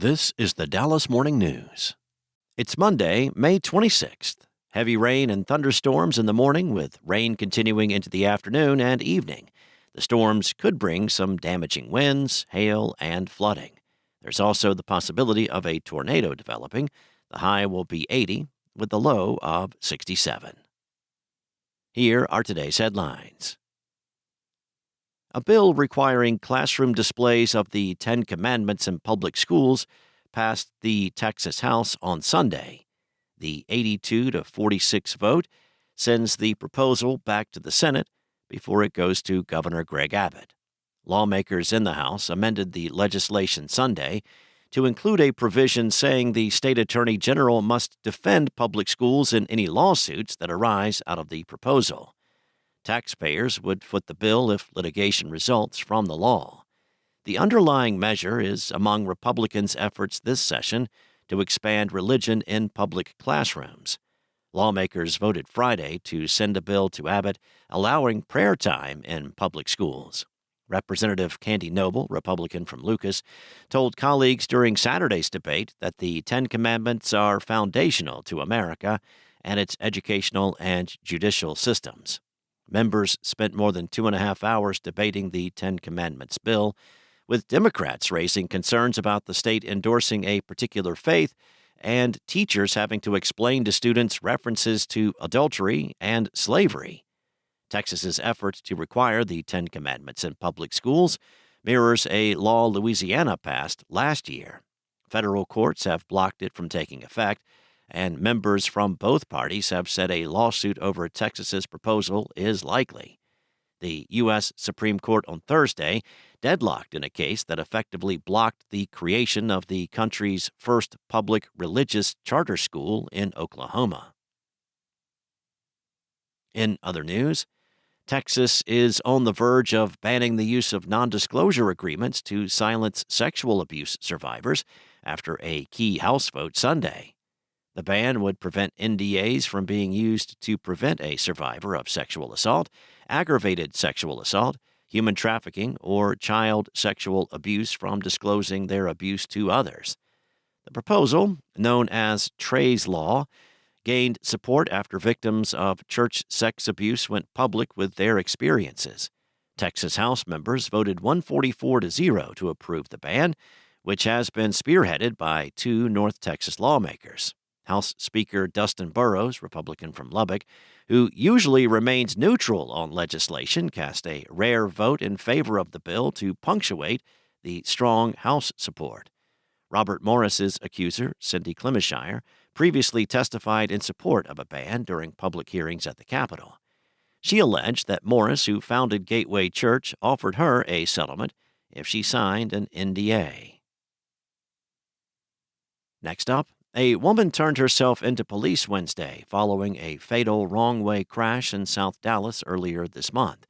This is the Dallas Morning News. It's Monday, May 26th. Heavy rain and thunderstorms in the morning, with rain continuing into the afternoon and evening. The storms could bring some damaging winds, hail, and flooding. There's also the possibility of a tornado developing. The high will be 80, with the low of 67. Here are today's headlines. A bill requiring classroom displays of the Ten Commandments in public schools passed the Texas House on Sunday. The 82-46 vote sends the proposal back to the Senate before it goes to Governor Greg Abbott. Lawmakers in the House amended the legislation Sunday to include a provision saying the state attorney general must defend public schools in any lawsuits that arise out of the proposal. Taxpayers would foot the bill if litigation results from the law. The underlying measure is among Republicans' efforts this session to expand religion in public classrooms. Lawmakers voted Friday to send a bill to Abbott allowing prayer time in public schools. Representative Candy Noble, Republican from Lucas, told colleagues during Saturday's debate that the Ten Commandments are foundational to America and its educational and judicial systems. Members spent more than 2.5 hours debating the Ten Commandments bill, with Democrats raising concerns about the state endorsing a particular faith and teachers having to explain to students references to adultery and slavery. Texas's effort to require the Ten Commandments in public schools mirrors a law Louisiana passed last year. Federal courts have blocked it from taking effect, and members from both parties have said a lawsuit over Texas's proposal is likely. The U.S. Supreme Court on Thursday deadlocked in a case that effectively blocked the creation of the country's first public religious charter school in Oklahoma. In other news, Texas is on the verge of banning the use of nondisclosure agreements to silence sexual abuse survivors after a key House vote Sunday. The ban would prevent NDAs from being used to prevent a survivor of sexual assault, aggravated sexual assault, human trafficking, or child sexual abuse from disclosing their abuse to others. The proposal, known as Trey's Law, gained support after victims of church sex abuse went public with their experiences. Texas House members voted 144-0 to approve the ban, which has been spearheaded by two North Texas lawmakers. House Speaker Dustin Burrows, Republican from Lubbock, who usually remains neutral on legislation, cast a rare vote in favor of the bill to punctuate the strong House support. Robert Morris's accuser, Cindy Clemishire, previously testified in support of a ban during public hearings at the Capitol. She alleged that Morris, who founded Gateway Church, offered her a settlement if she signed an NDA. Next up, a woman turned herself into police Wednesday following a fatal wrong-way crash in South Dallas earlier this month.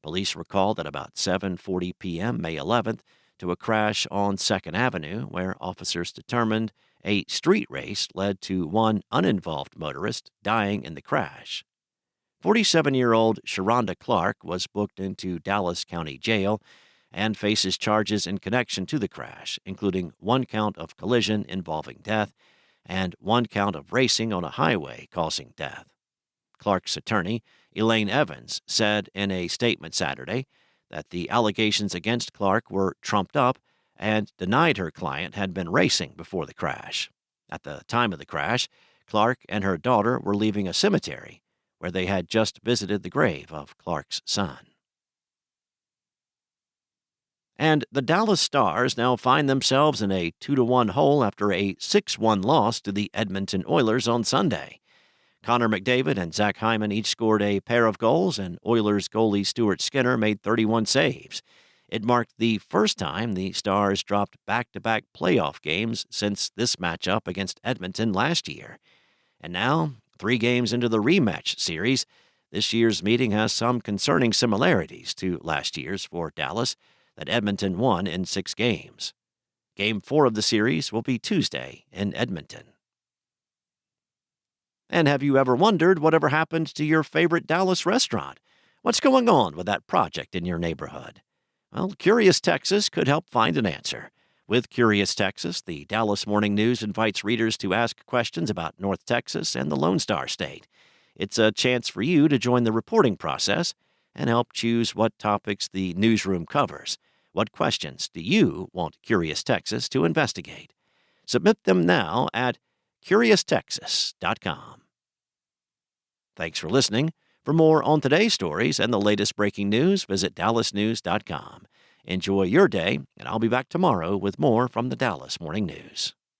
Police recalled at about 7:40 p.m. May 11th to a crash on 2nd Avenue where officers determined a street race led to one uninvolved motorist dying in the crash. 47-year-old Sharonda Clark was booked into Dallas County Jail and faces charges in connection to the crash, including 1 count of collision involving death and 1 count of racing on a highway causing death. Clark's attorney, Elaine Evans, said in a statement Saturday that the allegations against Clark were trumped up and denied her client had been racing before the crash. At the time of the crash, Clark and her daughter were leaving a cemetery where they had just visited the grave of Clark's son. And the Dallas Stars now find themselves in a 2-1 hole after a 6-1 loss to the Edmonton Oilers on Sunday. Connor McDavid and Zach Hyman each scored a pair of goals, and Oilers goalie Stuart Skinner made 31 saves. It marked the first time the Stars dropped back-to-back playoff games since this matchup against Edmonton last year. And now, 3 games into the rematch series, this year's meeting has some concerning similarities to last year's for Dallas, that Edmonton won in 6 games. Game 4 of the series will be Tuesday in Edmonton. And have you ever wondered whatever happened to your favorite Dallas restaurant? What's going on with that project in your neighborhood? Well, Curious Texas could help find an answer. With Curious Texas, the Dallas Morning News invites readers to ask questions about North Texas and the Lone Star State. It's a chance for you to join the reporting process and help choose what topics the newsroom covers. What questions do you want Curious Texas to investigate? Submit them now at CuriousTexas.com. Thanks for listening. For more on today's stories and the latest breaking news, visit DallasNews.com. Enjoy your day, and I'll be back tomorrow with more from the Dallas Morning News.